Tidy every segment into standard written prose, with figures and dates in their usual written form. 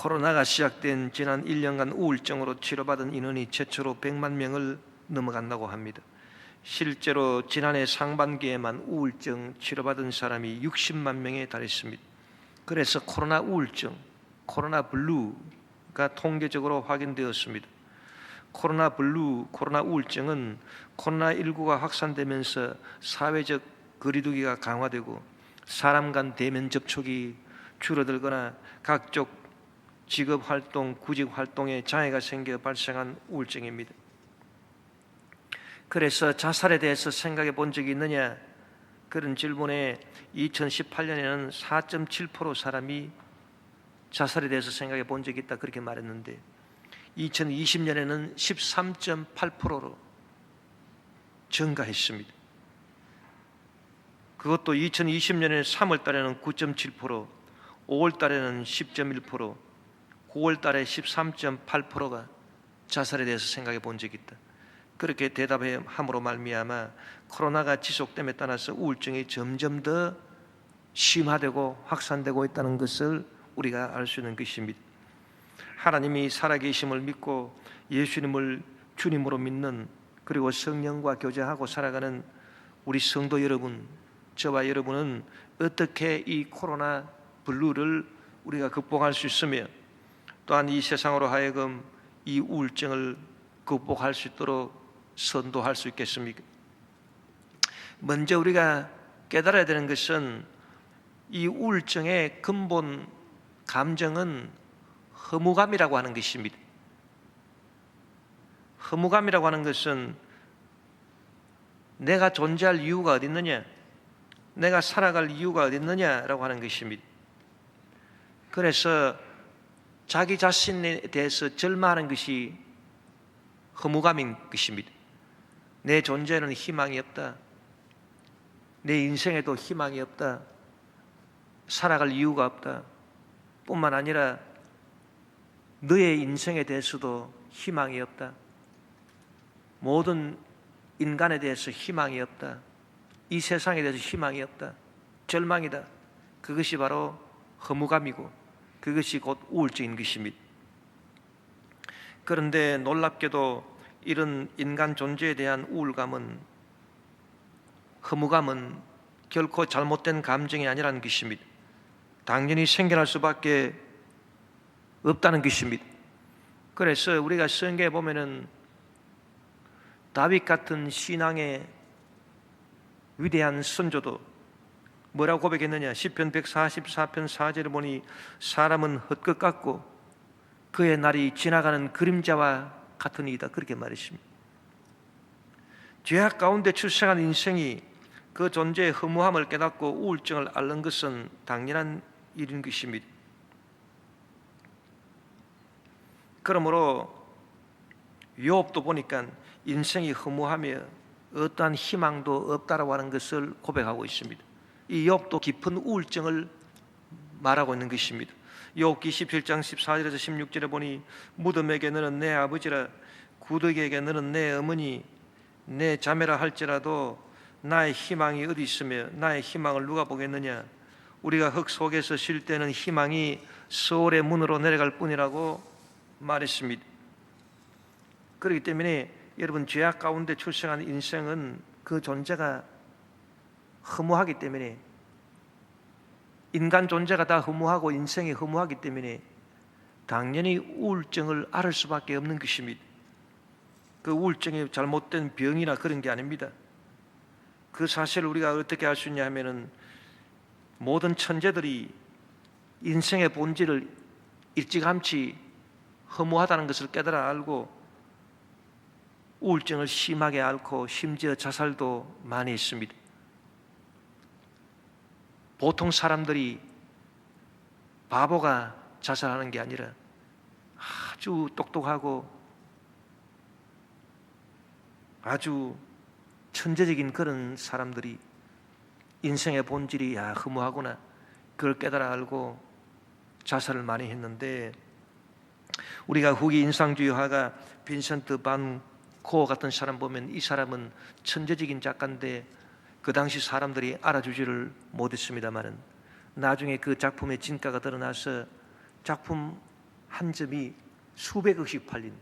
코로나가 시작된 지난 1년간 우울증으로 치료받은 인원이 최초로 100만 명을 넘어간다고 합니다. 실제로 지난해 상반기에만 우울증 치료받은 사람이 60만 명에 달했습니다. 그래서 코로나 우울증, 코로나 블루가 통계적으로 확인되었습니다. 코로나 블루, 코로나 우울증은 코로나19가 확산되면서 사회적 거리두기가 강화되고 사람 간 대면 접촉이 줄어들거나 각종 직업 활동, 구직 활동에 장애가 생겨 발생한 우울증입니다. 그래서 자살에 대해서 생각해 본 적이 있느냐? 그런 질문에 2018년에는 4.7% 사람이 자살에 대해서 생각해 본 적이 있다 그렇게 말했는데 2020년에는 13.8%로 증가했습니다. 그것도 2020년에 3월 달에는 9.7%, 5월 달에는 10.1%, 9월 달에 13.8%가 자살에 대해서 생각해 본 적이 있다. 그렇게 대답함으로 말미암아 코로나가 지속됨에 따라서 우울증이 점점 더 심화되고 확산되고 있다는 것을 우리가 알 수 있는 것입니다. 하나님이 살아계심을 믿고 예수님을 주님으로 믿는 그리고 성령과 교제하고 살아가는 우리 성도 여러분, 저와 여러분은 어떻게 이 코로나 블루를 우리가 극복할 수 있으며 또한 이 세상으로 하여금 이 우울증을 극복할 수 있도록 선도할 수 있겠습니까? 먼저 우리가 깨달아야 되는 것은 이 우울증의 근본 감정은 허무감이라고 하는 것입니다. 허무감이라고 하는 것은 내가 존재할 이유가 어디 있느냐, 내가 살아갈 이유가 어디 있느냐라고 하는 것입니다. 그래서 자기 자신에 대해서 절망하는 것이 허무감인 것입니다. 내 존재는 희망이 없다. 내 인생에도 희망이 없다. 살아갈 이유가 없다. 뿐만 아니라 너의 인생에 대해서도 희망이 없다. 모든 인간에 대해서 희망이 없다. 이 세상에 대해서 희망이 없다. 절망이다. 그것이 바로 허무감이고 그것이 곧 우울증인 것입니다. 그런데 놀랍게도 이런 인간 존재에 대한 우울감은, 허무감은 결코 잘못된 감정이 아니라는 것입니다. 당연히 생겨날 수밖에 없다는 것입니다. 그래서 우리가 성경에 보면은 다윗 같은 신앙의 위대한 선조도 뭐라고 고백했느냐? 시편 144편 4절을 보니 사람은 헛것 같고 그의 날이 지나가는 그림자와 같으니이다 그렇게 말했습니다. 죄악 가운데 출생한 인생이 그 존재의 허무함을 깨닫고 우울증을 앓는 것은 당연한 일인 것입니다. 그러므로 욥도 보니까 인생이 허무하며 어떠한 희망도 없다라고 하는 것을 고백하고 있습니다. 이 욥도 깊은 우울증을 말하고 있는 것입니다. 욥기 17장 14절에서 16절에 보니 무덤에게 너는 내 아버지라 구더기에게 너는 내 어머니 내 자매라 할지라도 나의 희망이 어디 있으며 나의 희망을 누가 보겠느냐? 우리가 흙 속에서 쉴 때는 희망이 서울의 문으로 내려갈 뿐이라고 말했습니다. 그렇기 때문에 여러분 죄악 가운데 출생한 인생은 그 존재가 허무하기 때문에 인간 존재가 다 허무하고 인생이 허무하기 때문에 당연히 우울증을 앓을 수밖에 없는 것입니다. 그 우울증이 잘못된 병이나 그런 게 아닙니다. 그 사실을 우리가 어떻게 알 수 있냐 하면은 모든 천재들이 인생의 본질을 일찌감치 허무하다는 것을 깨달아 알고 우울증을 심하게 앓고 심지어 자살도 많이 했습니다. 보통 사람들이 바보가 자살하는 게 아니라 아주 똑똑하고 아주 천재적인 그런 사람들이 인생의 본질이 허무하구나 그걸 깨달아 알고 자살을 많이 했는데 우리가 후기 인상주의 화가 빈센트 반 고어 같은 사람 보면 이 사람은 천재적인 작가인데 그 당시 사람들이 알아주지를 못했습니다만은 나중에 그 작품의 진가가 드러나서 작품 한 점이 수백억씩 팔린,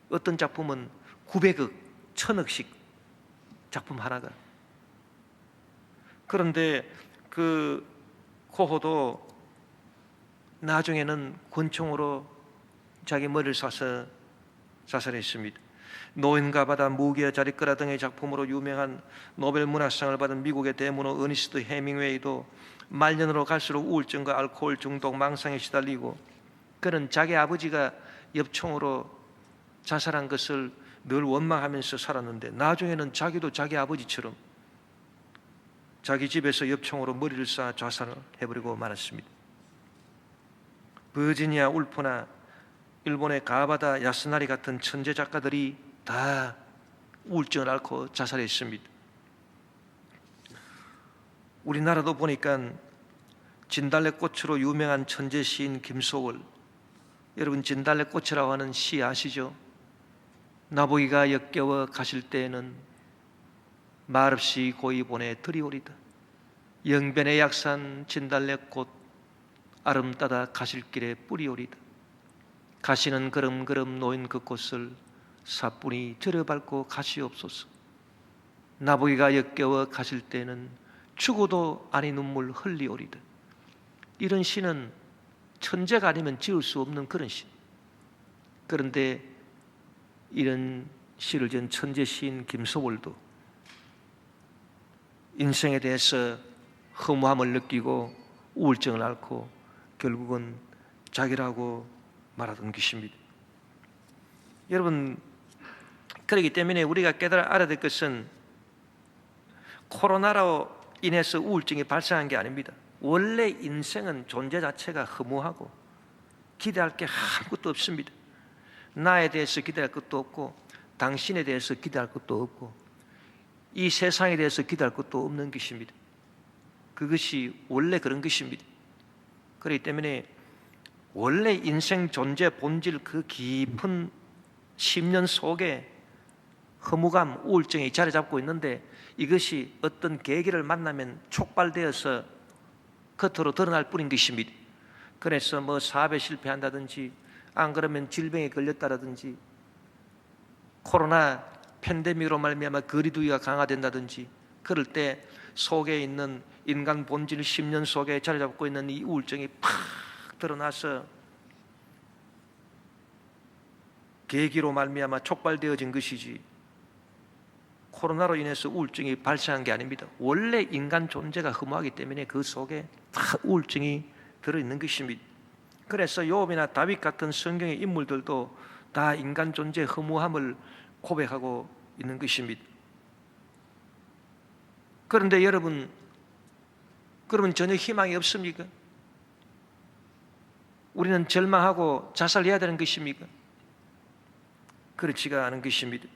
어떤 작품은 900억, 1000억씩 작품 하나가. 그런데 그 고호도 나중에는 권총으로 자기 머리를 쏴서 자살했습니다. 노인과 바다, 무기와 자리끄라 등의 작품으로 유명한 노벨 문학상을 받은 미국의 대문호 어니스트 해밍웨이도 말년으로 갈수록 우울증과 알코올 중독, 망상에 시달리고, 그는 자기 아버지가 엽총으로 자살한 것을 늘 원망하면서 살았는데, 나중에는 자기도 자기 아버지처럼 자기 집에서 엽총으로 머리를 쏴 자살을 해버리고 말았습니다. 버지니아 울프나 일본의 가바다 야스나리 같은 천재 작가들이 다 우울증을 앓고 자살했습니다. 우리나라도 보니까 진달래꽃으로 유명한 천재 시인 김소월, 여러분 진달래꽃이라고 하는 시 아시죠? 나보기가 역겨워 가실 때에는 말없이 고이 보내 드리오리다. 영변의 약산 진달래꽃 아름 따다 가실 길에 뿌리오리다. 가시는 그름그름 놓인 그 꽃을 사뿐히 들여밟고 가시옵소서. 나보기가 역겨워 가실 때는 죽어도 아니 눈물 흘리오리다. 이런 시는 천재가 아니면 지을 수 없는 그런 시. 그런데 이런 시를 지은 천재 시인 김소월도 인생에 대해서 허무함을 느끼고 우울증을 앓고 결국은 자기라고 말하던 것입니다. 여러분, 그렇기 때문에 우리가 깨달아 알아야 될 것은 코로나로 인해서 우울증이 발생한 게 아닙니다. 원래 인생은 존재 자체가 허무하고 기대할 게 아무것도 없습니다. 나에 대해서 기대할 것도 없고, 당신에 대해서 기대할 것도 없고, 이 세상에 대해서 기대할 것도 없는 것입니다. 그것이 원래 그런 것입니다. 그렇기 때문에 원래 인생 존재 본질 그 깊은 심년 속에 허무감, 우울증이 자리 잡고 있는데, 이것이 어떤 계기를 만나면 촉발되어서 겉으로 드러날 뿐인 것입니다. 그래서 뭐 사업에 실패한다든지, 안 그러면 질병에 걸렸다든지, 코로나 팬데믹으로 말미암아 거리두기가 강화된다든지, 그럴 때 속에 있는 인간 본질 10년 속에 자리 잡고 있는 이 우울증이 팍 드러나서 계기로 말미암아 촉발되어진 것이지, 코로나로 인해서 우울증이 발생한 게 아닙니다. 원래 인간 존재가 허무하기 때문에 그 속에 다 우울증이 들어있는 것입니다. 그래서 욥이나 다윗 같은 성경의 인물들도 다 인간 존재의 허무함을 고백하고 있는 것입니다. 그런데 여러분, 그러면 전혀 희망이 없습니까? 우리는 절망하고 자살해야 되는 것입니까? 그렇지가 않은 것입니다.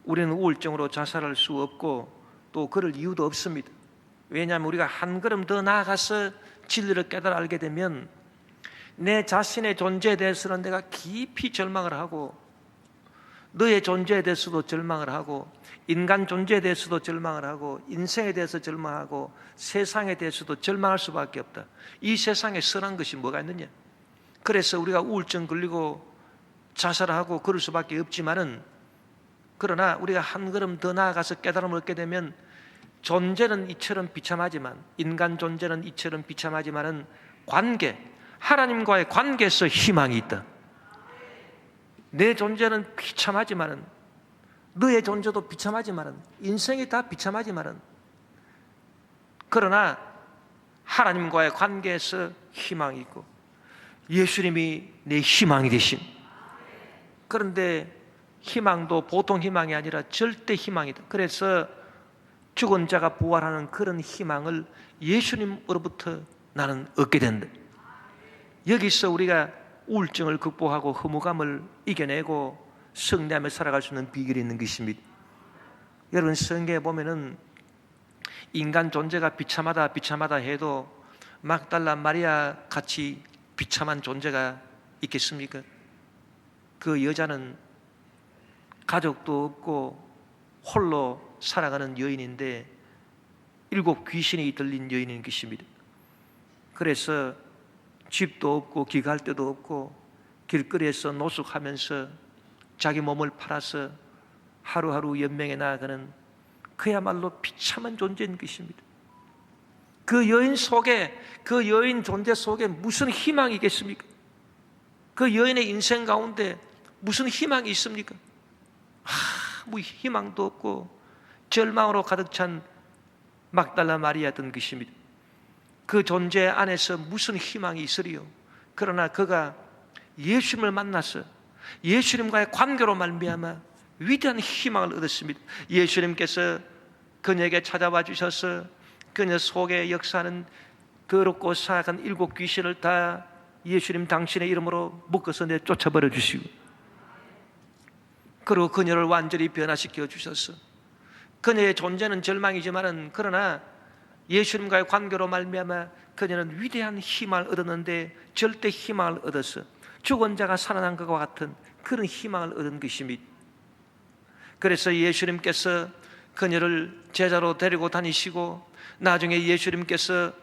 우리는 우울증으로 자살할 수 없고 또 그럴 이유도 없습니다. 왜냐하면 우리가 한 걸음 더 나아가서 진리를 깨달아 알게 되면 내 자신의 존재에 대해서는 내가 깊이 절망을 하고, 너의 존재에 대해서도 절망을 하고, 인간 존재에 대해서도 절망을 하고, 인생에 대해서 절망하고, 세상에 대해서도 절망할 수밖에 없다. 이 세상에 선한 것이 뭐가 있느냐? 그래서 우리가 우울증 걸리고 자살하고 그럴 수밖에 없지만은, 그러나 우리가 한 걸음 더 나아가서 깨달음을 얻게 되면 존재는 이처럼 비참하지만, 인간 존재는 이처럼 비참하지만은 관계, 하나님과의 관계에서 희망이 있다. 내 존재는 비참하지만은, 너의 존재도 비참하지만은, 인생이 다 비참하지만은, 그러나 하나님과의 관계에서 희망이 있고 예수님이 내 희망이 되신, 그런데 희망도 보통 희망이 아니라 절대 희망이다. 그래서 죽은 자가 부활하는 그런 희망을 예수님으로부터 나는 얻게 된다. 여기서 우리가 우울증을 극복하고 허무감을 이겨내고 승리하며 살아갈 수 있는 비결이 있는 것입니다. 여러분, 성경에 보면은 인간 존재가 비참하다 해도 막달라 마리아 같이 비참한 존재가 있겠습니까? 그 여자는 가족도 없고 홀로 살아가는 여인인데 7 귀신이 들린 여인인 것입니다. 그래서 집도 없고 기갈 데도 없고 길거리에서 노숙하면서 자기 몸을 팔아서 하루하루 연명해 나아가는 그야말로 비참한 존재인 것입니다. 그 여인 속에, 그 여인 존재 속에 무슨 희망이겠습니까? 그 여인의 인생 가운데 무슨 희망이 있습니까? 아무 희망도 없고 절망으로 가득 찬 막달라 마리아였던 것입니다. 그 존재 안에서 무슨 희망이 있으리요? 그러나 그가 예수님을 만나서 예수님과의 관계로 말미암아 위대한 희망을 얻었습니다. 예수님께서 그녀에게 찾아와 주셔서 그녀 속에 역사하는 더럽고 사악한 7 귀신을 다 예수님 당신의 이름으로 묶어서 내쫓아버려 주시고, 그리고 그녀를 완전히 변화시켜 주셔서 그녀의 존재는 절망이지만은 그러나 예수님과의 관계로 말미암아 그녀는 위대한 희망을 얻었는데, 절대 희망을 얻었어. 죽은 자가 살아난 것과 같은 그런 희망을 얻은 것입니다. 그래서 예수님께서 그녀를 제자로 데리고 다니시고, 나중에 예수님께서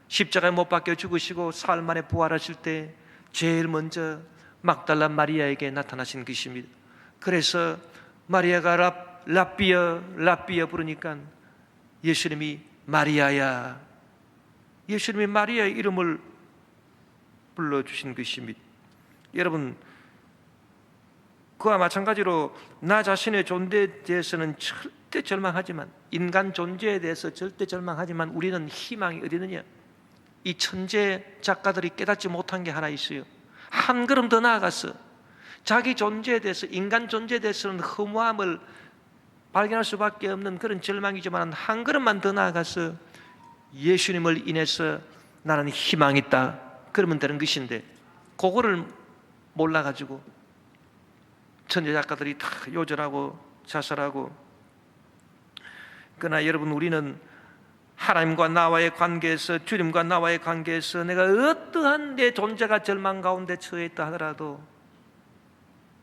십자가에 못 박혀 죽으시고 사흘 만에 부활하실 때 제일 먼저 막달라 마리아에게 나타나신 것입니다. 그래서 마리아가 라비어 부르니까 예수님이 마리아야, 예수님이 마리아의 이름을 불러주신 것입니다. 여러분, 그와 마찬가지로 나 자신의 존재에 대해서는 절대 절망하지만, 인간 존재에 대해서 절대 절망하지만 우리는 희망이 어디 있느냐? 이 천재 작가들이 깨닫지 못한 게 하나 있어요. 한 걸음 더 나아가서 자기 존재에 대해서, 인간 존재에 대해서는 허무함을 발견할 수밖에 없는 그런 절망이지만, 한 걸음만 더 나아가서 예수님을 인해서 나는 희망이 있다, 그러면 되는 것인데, 그거를 몰라가지고 천재 작가들이 다 요절하고 자살하고. 그러나 여러분, 우리는 하나님과 나와의 관계에서, 주님과 나와의 관계에서 내가 어떠한 내 존재가 절망 가운데 처해 있다 하더라도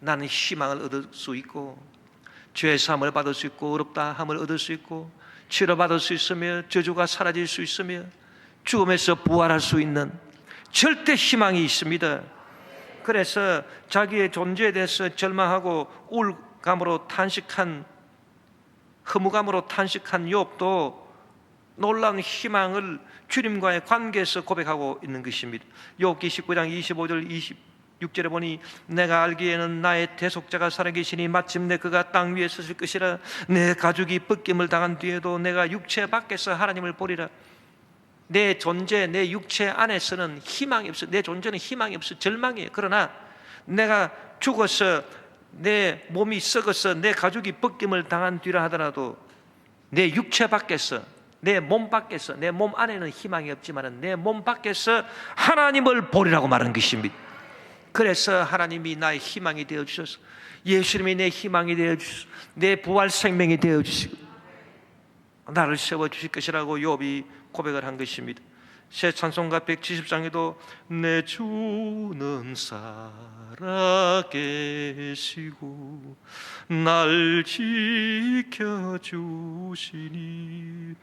나는 희망을 얻을 수 있고, 죄 사함을 받을 수 있고, 어렵다 함을 얻을 수 있고, 치료받을 수 있으며, 저주가 사라질 수 있으며, 죽음에서 부활할 수 있는 절대 희망이 있습니다. 그래서 자기의 존재에 대해서 절망하고 우울감으로 탄식한, 허무감으로 탄식한 욥도 놀라운 희망을 주님과의 관계에서 고백하고 있는 것입니다. 욥기 19장 25절 26절에 보니, 내가 알기에는 나의 대속자가 살아계시니 마침내 그가 땅 위에 서실 것이라. 내 가죽이 벗김을 당한 뒤에도 내가 육체 밖에서 하나님을 보리라. 내 존재, 내 육체 안에서는 희망이 없어. 내 존재는 희망이 없어. 절망이에요. 그러나 내가 죽어서 내 몸이 썩어서 내 가죽이 벗김을 당한 뒤라 하더라도 내 육체 밖에서, 내 몸 밖에서, 내 몸 안에는 희망이 없지만 내 몸 밖에서 하나님을 보리라고 말한 것입니다. 그래서 하나님이 나의 희망이 되어주셔서, 예수님이 내 희망이 되어주셔서, 내 부활 생명이 되어주시고 나를 세워주실 것이라고 욥이 고백을 한 것입니다. 새 찬송가 170장에도 내 주는 살아계시고 날 지켜주시니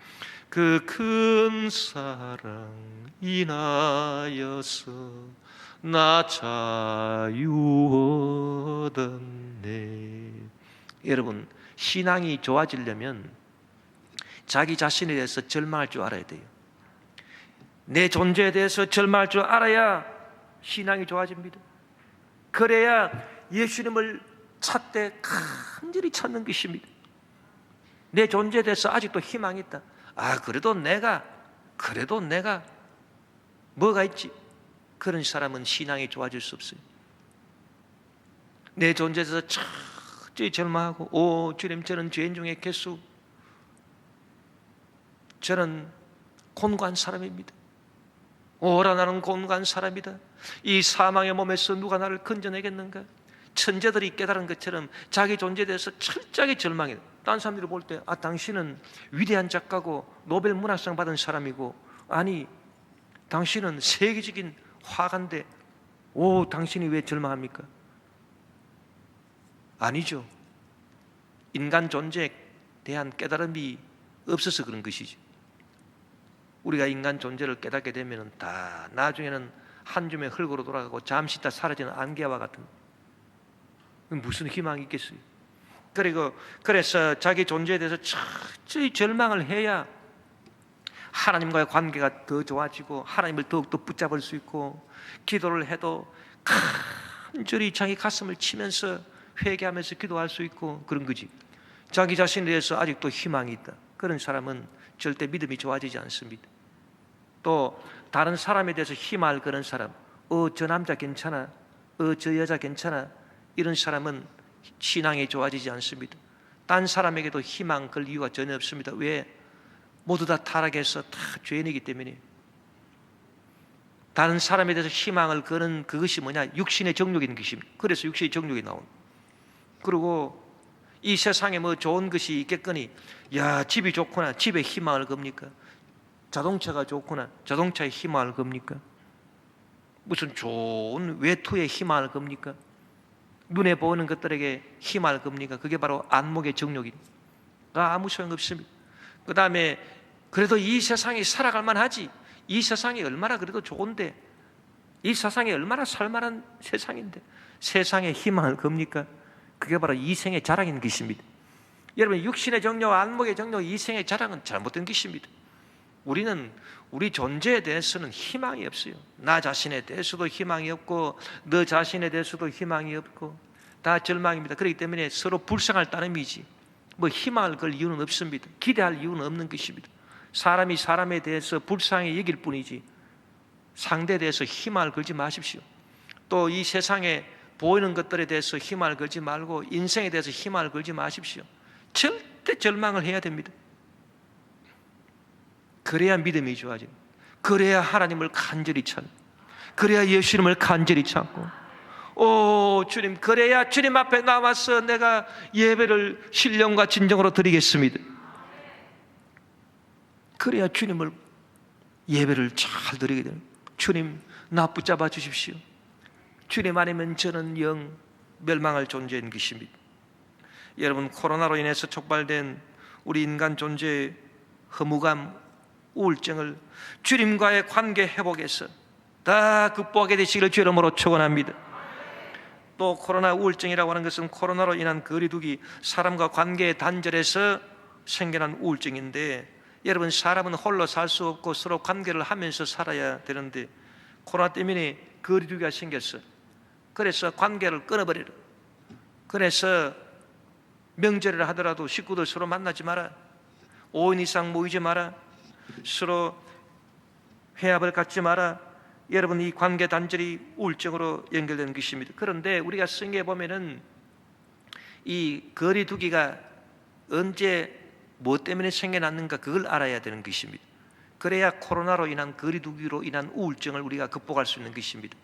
그 큰 사랑 인하여서 나 자유 얻었네. 여러분, 신앙이 좋아지려면 자기 자신에 대해서 절망할 줄 알아야 돼요. 내 존재에 대해서 절망할 줄 알아야 신앙이 좋아집니다. 그래야 예수님을 찾되 간절히 찾는 것입니다. 내 존재에 대해서 아직도 희망이 있다. 그래도 내가 뭐가 있지? 그런 사람은 신앙이 좋아질 수 없어요. 내 존재에 대해서 철저히 절망하고, 주님, 저는 죄인 중에 개수, 저는 곤고한 사람입니다. 오라, 나는 곤고한 사람이다. 이 사망의 몸에서 누가 나를 건져내겠는가? 천재들이 깨달은 것처럼 자기 존재에 대해서 철저하게 절망해요. 다른 사람들이 볼 때 당신은 위대한 작가고 노벨 문학상 받은 사람이고, 아니 당신은 세계적인 화가인데 당신이 왜 절망합니까? 아니죠. 인간 존재에 대한 깨달음이 없어서 그런 것이죠. 우리가 인간 존재를 깨닫게 되면 다 나중에는 한 줌의 흙으로 돌아가고 잠시 있다 사라지는 안개와 같은, 무슨 희망이 있겠어요? 그래서 자기 존재에 대해서 철저히 절망을 해야 하나님과의 관계가 더 좋아지고 하나님을 더욱더 붙잡을 수 있고, 기도를 해도 간절히 자기 가슴을 치면서 회개하면서 기도할 수 있고 그런 거지. 자기 자신에 대해서 아직도 희망이 있다, 그런 사람은 절대 믿음이 좋아지지 않습니다. 또 다른 사람에 대해서 희망을 거는 사람, 저 남자 괜찮아, 저 여자 괜찮아, 이런 사람은 신앙이 좋아지지 않습니다. 딴 사람에게도 희망 걸 이유가 전혀 없습니다. 왜? 모두 다 타락해서 다 죄인이기 때문에. 다른 사람에 대해서 희망을 거는 그것이 뭐냐? 육신의 정욕인 것입니다. 그래서 육신의 정욕이 나온. 그리고 이 세상에 뭐 좋은 것이 있겠거니, 야, 집이 좋구나, 집에 희망을 겁니까? 자동차가 좋구나, 자동차에 희망을 겁니까? 무슨 좋은 외투에 희망을 겁니까? 눈에 보이는 것들에게 희망을 겁니까? 그게 바로 안목의 정욕입니다. 아무 소용없습니다. 그 다음에 그래도 이 세상이 살아갈 만하지, 이 세상이 얼마나 그래도 좋은데, 이 세상이 얼마나 살만한 세상인데 세상에 희망을 겁니까? 그게 바로 이생의 자랑인 것입니다. 여러분, 육신의 정욕, 안목의 정욕, 이생의 자랑은 잘못된 것입니다. 우리는 우리 존재에 대해서는 희망이 없어요. 나 자신에 대해서도 희망이 없고 너 자신에 대해서도 희망이 없고 다 절망입니다. 그렇기 때문에 서로 불쌍할 따름이지 뭐 희망을 걸 이유는 없습니다. 기대할 이유는 없는 것입니다. 사람이 사람에 대해서 불쌍히 여길 뿐이지 상대에 대해서 희망을 걸지 마십시오. 또 이 세상에 보이는 것들에 대해서 희망을 걸지 말고 인생에 대해서 희망을 걸지 마십시오. 절대 절망을 해야 됩니다. 그래야 믿음이 좋아집니다. 그래야 하나님을 간절히 찾는, 그래야 예수 이름을 간절히 찾고, 주님, 그래야 주님 앞에 나와서 내가 예배를 신령과 진정으로 드리겠습니다. 그래야 주님을 예배를 잘 드리게 됩니다. 주님, 나 붙잡아 주십시오. 주님 아니면 저는 영 멸망할 존재인 것입니다. 여러분, 코로나로 인해서 촉발된 우리 인간 존재의 허무감, 우울증을 주님과의 관계 회복에서 다 극복하게 되시기를 주 이름으로 축원합니다. 또 코로나 우울증이라고 하는 것은 코로나로 인한 거리두기, 사람과 관계의 단절에서 생겨난 우울증인데, 여러분, 사람은 홀로 살 수 없고 서로 관계를 하면서 살아야 되는데 코로나 때문에 거리두기가 생겼어. 그래서 관계를 끊어버리라. 그래서 명절을 하더라도 식구들 서로 만나지 마라, 5인 이상 모이지 마라, 서로 회합을 갖지 마라. 여러분, 이 관계 단절이 우울증으로 연결되는 것입니다. 그런데 우리가 성경에 보면은 이 거리두기가 언제 무엇 때문에 생겨났는가, 그걸 알아야 되는 것입니다. 그래야 코로나로 인한 거리두기로 인한 우울증을 우리가 극복할 수 있는 것입니다.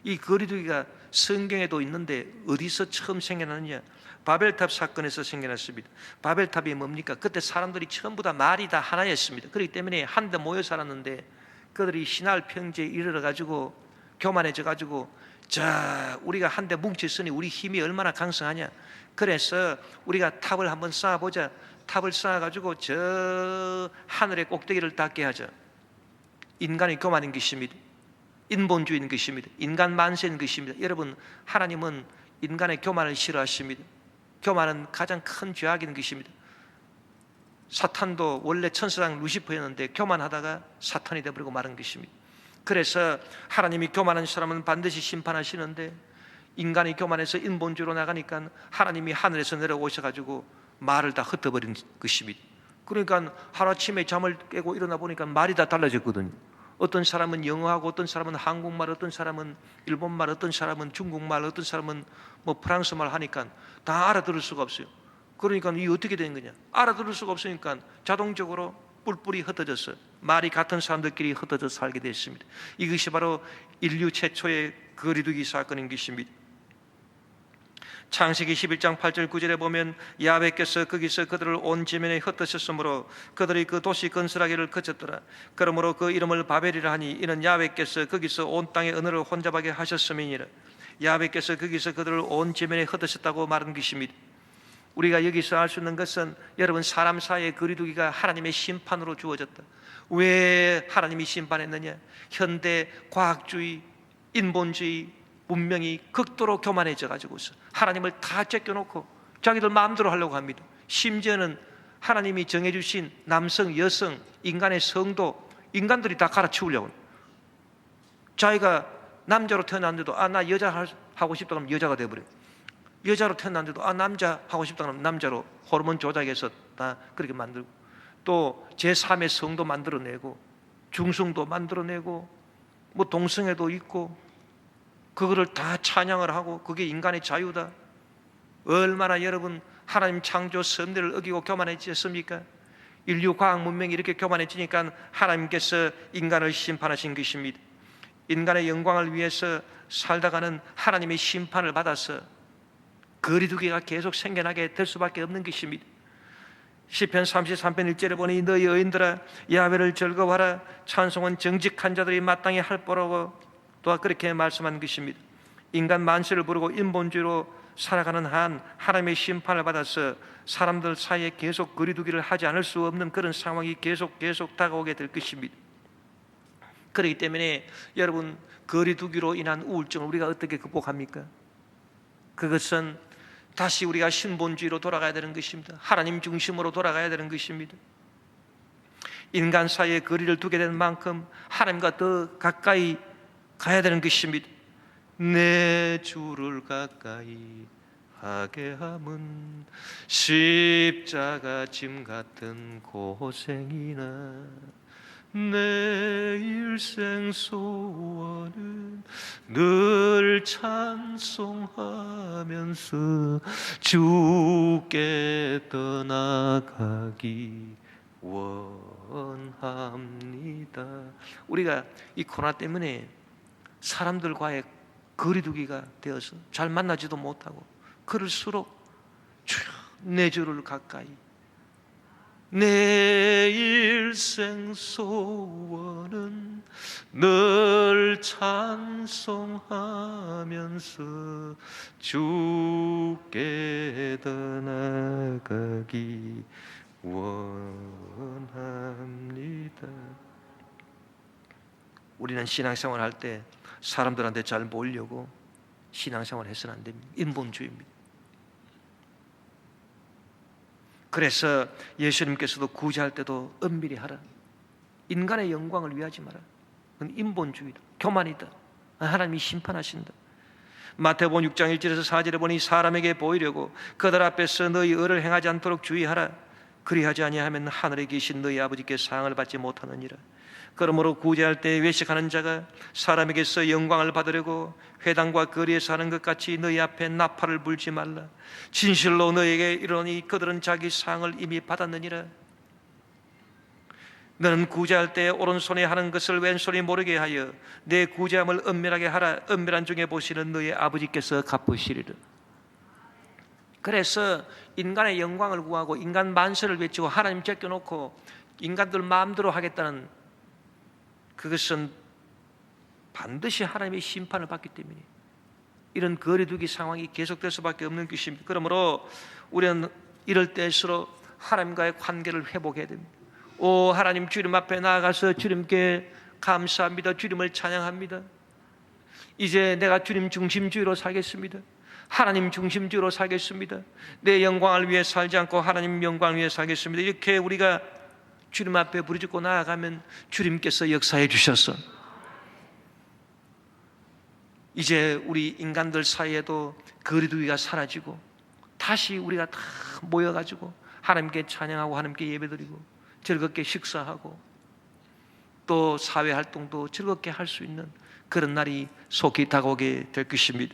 이 거리두기가 성경에도 있는데 어디서 처음 생겨났느냐? 바벨탑 사건에서 생겨났습니다. 바벨탑이 뭡니까? 그때 사람들이 전부 다 말이 다 하나였습니다. 그렇기 때문에 한데 모여 살았는데 그들이 신할 평지에 이르러 가지고 교만해져 가지고, 자, 우리가 한데 뭉쳤으니 우리 힘이 얼마나 강성하냐, 그래서 우리가 탑을 한번 쌓아보자. 탑을 쌓아가지고 저 하늘의 꼭대기를 닿게 하자. 인간의 교만인 것입니다. 인본주의인 것입니다. 인간 만세인 것입니다. 여러분, 하나님은 인간의 교만을 싫어하십니다. 교만은 가장 큰 죄악인 것입니다. 사탄도 원래 천사장 루시퍼였는데 교만하다가 사탄이 되어버리고 마른 것입니다. 그래서 하나님이 교만한 사람은 반드시 심판하시는데, 인간이 교만해서 인본주의로 나가니까 하나님이 하늘에서 내려오셔가지고 말을 다 흩어버린 것입니다. 그러니까 하루아침에 잠을 깨고 일어나 보니까 말이 다 달라졌거든요. 어떤 사람은 영어하고, 어떤 사람은 한국말, 어떤 사람은 일본말, 어떤 사람은 중국말, 어떤 사람은 뭐 프랑스말 하니까 다 알아들을 수가 없어요. 그러니까 이게 어떻게 된 거냐? 알아들을 수가 없으니까 자동적으로 뿔뿔이 흩어졌어요. 말이 같은 사람들끼리 흩어져 살게 됐습니다. 이것이 바로 인류 최초의 거리두기 사건인 것입니다. 창세기 11장 8절 9절에 보면 야훼께서 거기서 그들을 온 지면에 흩으셨으므로 그들이 그 도시 건설하기를 그쳤더라. 그러므로 그 이름을 바벨이라 하니 이는 야훼께서 거기서 온 땅의 언어를 혼잡하게 하셨음이니라. 야훼께서 거기서 그들을 온 지면에 흩으셨다고 말한 것입니다. 우리가 여기서 알 수 있는 것은, 여러분, 사람 사이의 거리두기가 하나님의 심판으로 주어졌다. 왜 하나님이 심판했느냐? 현대 과학주의, 인본주의 문명이 극도로 교만해져 가지고서 하나님을 다 제껴놓고 자기들 마음대로 하려고 합니다. 심지어는 하나님이 정해주신 남성, 여성, 인간의 성도 인간들이 다 갈아치우려고 합니다. 자기가 남자로 태어났는데도 나 여자 하고 싶다 그러면 여자가 돼버려요. 여자로 태어났는데도 남자 하고 싶다 그러면 남자로 호르몬 조작해서 다 그렇게 만들고, 또 제3의 성도 만들어내고 중성도 만들어내고 뭐 동성애도 있고, 그거를 다 찬양을 하고 그게 인간의 자유다. 얼마나 여러분 하나님 창조 섭리를 어기고 교만해졌습니까? 인류 과학 문명이 이렇게 교만해지니까 하나님께서 인간을 심판하신 것입니다. 인간의 영광을 위해서 살다가는 하나님의 심판을 받아서 거리두기가 계속 생겨나게 될 수밖에 없는 것입니다. 시편 33편 1절에 보니 너희 여인들아 야훼를 즐거워하라, 찬송은 정직한 자들이 마땅히 할 바라고 또한 그렇게 말씀한 것입니다. 인간 만세를 부르고 인본주의로 살아가는 한 하나님의 심판을 받아서 사람들 사이에 계속 거리두기를 하지 않을 수 없는 그런 상황이 계속 다가오게 될 것입니다. 그렇기 때문에 여러분, 거리두기로 인한 우울증을 우리가 어떻게 극복합니까? 그것은 다시 우리가 신본주의로 돌아가야 되는 것입니다. 하나님 중심으로 돌아가야 되는 것입니다. 인간 사이에 거리를 두게 되는 만큼 하나님과 더 가까이 가야 되는 것입니다. 내 주를 가까이 하게 함은 십자가 짐 같은 고생이나 내 일생 소원은 늘 찬송하면서 주께 떠나가기 원합니다. 우리가 이 코로나 때문에 사람들과의 거리두기가 되어서 잘 만나지도 못하고 그럴수록 주여 내 주를 가까이, 내 일생 소원은 늘 찬송하면서 주께 떠나가기 원합니다. 우리는 신앙생활 할 때 사람들한테 잘 보이려고 신앙생활 해서는 안 됩니다. 인본주의입니다. 그래서 예수님께서도 구제할 때도 엄밀히 하라. 인간의 영광을 위하지 마라. 그건 인본주의다, 교만이다. 하나님이 심판하신다. 마태복음 6장 1절에서 4절에 보니 사람에게 보이려고 그들 앞에서 너희 의를 행하지 않도록 주의하라. 그리하지 아니하면 하늘에 계신 너희 아버지께 상을 받지 못하느니라. 그러므로 구제할 때 외식하는 자가 사람에게서 영광을 받으려고 회당과 거리에서 하는 것 같이 너희 앞에 나팔을 불지 말라. 진실로 너에게 이르노니 그들은 자기 상을 이미 받았느니라. 너는 구제할 때 오른손에 하는 것을 왼손이 모르게 하여 내 구제함을 은밀하게 하라. 은밀한 중에 보시는 너희 아버지께서 갚으시리라. 그래서 인간의 영광을 구하고 인간 만세를 외치고 하나님 제껴놓고 인간들 마음대로 하겠다는, 그것은 반드시 하나님의 심판을 받기 때문에 이런 거리두기 상황이 계속될 수밖에 없는 것입니다. 그러므로 우리는 이럴 때일수록 하나님과의 관계를 회복해야 됩니다. 오 하나님, 주님 앞에 나아가서 주님께 감사합니다. 주님을 찬양합니다. 이제 내가 주님 중심주의로 살겠습니다. 하나님 중심주의로 살겠습니다. 내 영광을 위해 살지 않고 하나님 영광을 위해 살겠습니다. 이렇게 우리가 주님 앞에 부르짖고 나아가면 주님께서 역사해 주셔서 이제 우리 인간들 사이에도 거리두기가 사라지고 다시 우리가 다 모여가지고 하나님께 찬양하고 하나님께 예배드리고 즐겁게 식사하고 또 사회활동도 즐겁게 할 수 있는 그런 날이 속히 다가오게 될 것입니다.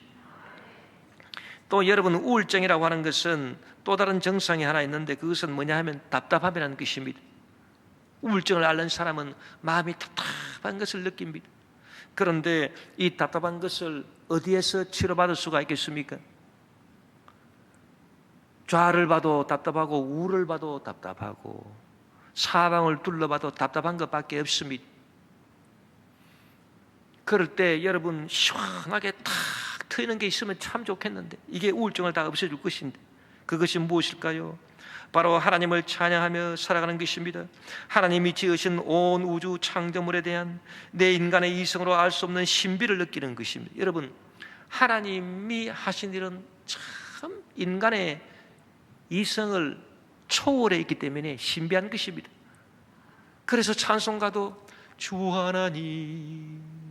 또 여러분, 우울증이라고 하는 것은 또 다른 증상이 하나 있는데 그것은 뭐냐 하면 답답함이라는 것입니다. 우울증을 앓는 사람은 마음이 답답한 것을 느낍니다. 그런데 이 답답한 것을 어디에서 치료받을 수가 있겠습니까? 좌를 봐도 답답하고 우를 봐도 답답하고 사방을 둘러봐도 답답한 것밖에 없습니다. 그럴 때 여러분, 시원하게 탁 트이는 게 있으면 참 좋겠는데 이게 우울증을 다 없애줄 것인데 그것이 무엇일까요? 바로 하나님을 찬양하며 살아가는 것입니다. 하나님이 지으신 온 우주 창조물에 대한 내 인간의 이성으로 알 수 없는 신비를 느끼는 것입니다. 여러분, 하나님이 하신 일은 참 인간의 이성을 초월해 있기 때문에 신비한 것입니다. 그래서 찬송가도 주 하나님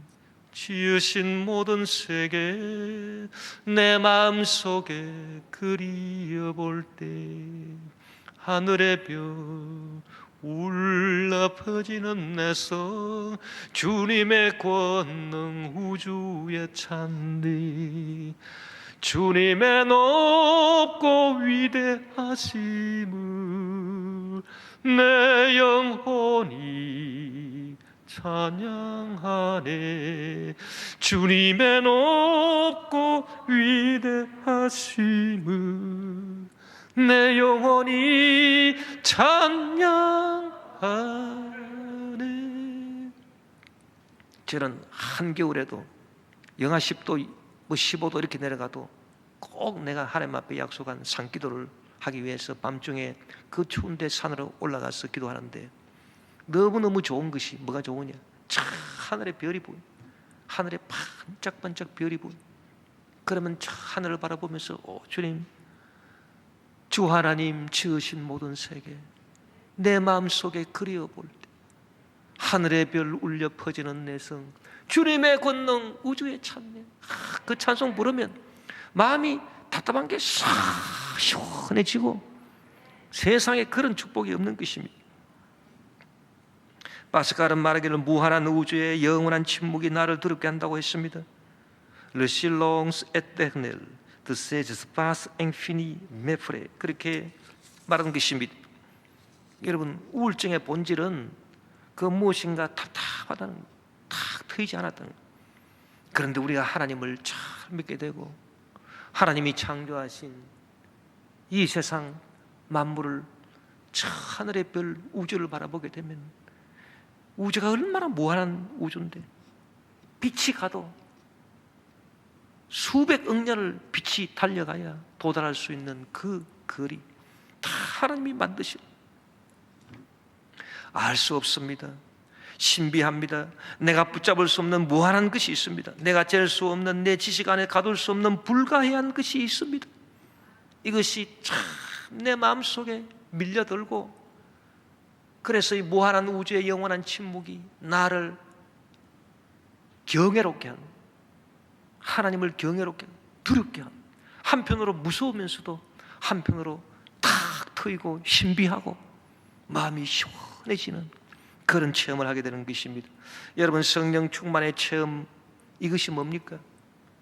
지으신 모든 세계 내 마음속에 그리워볼 때 하늘의 별 울려 퍼지는 내성 주님의 권능 우주에 찬디 주님의 높고 위대하심을 내 영혼이 찬양하네 주님의 높고 위대하심을 내 영혼이 찬양하네. 저는 한겨울에도 영하 10도 뭐 15도 이렇게 내려가도 꼭 내가 하나님 앞에 약속한 산기도를 하기 위해서 밤중에 그 추운데 산으로 올라가서 기도하는데 너무너무 좋은 것이 뭐가 좋으냐? 저 하늘에 별이 보여. 하늘에 반짝반짝 별이 보여. 그러면 저 하늘을 바라보면서 주님, 주 하나님 지으신 모든 세계 내 마음속에 그리워볼 때 하늘의 별 울려 퍼지는 내성 주님의 권능 우주에 찬양. 그 찬송 부르면 마음이 답답한 게 싹 시원해지고 세상에 그런 축복이 없는 것입니다. 파스칼은 말하기를 무한한 우주의 영원한 침묵이 나를 두렵게 한다고 했습니다. Le silence éternel de ces espaces infinis m'effraie. 그렇게 말하는 것입니다. 여러분, 우울증의 본질은 그 무엇인가 답답하다는 것, 탁 트이지 않았다는 것. 그런데 우리가 하나님을 잘 믿게 되고 하나님이 창조하신 이 세상 만물을 저 하늘의 별 우주를 바라보게 되면 우주가 얼마나 무한한 우주인데 빛이 가도 수백억 년을 빛이 달려가야 도달할 수 있는 그 거리 다 하나님이 만드신 알 수 없습니다. 신비합니다. 내가 붙잡을 수 없는 무한한 것이 있습니다. 내가 잴 수 없는 내 지식 안에 가둘 수 없는 불가해한 것이 있습니다. 이것이 참 내 마음속에 밀려들고 그래서 이 무한한 우주의 영원한 침묵이 나를 경외롭게 하는, 하나님을 경외롭게 하는, 두렵게 하는, 한편으로 무서우면서도 한편으로 탁 트이고 신비하고 마음이 시원해지는 그런 체험을 하게 되는 것입니다. 여러분, 성령 충만의 체험, 이것이 뭡니까?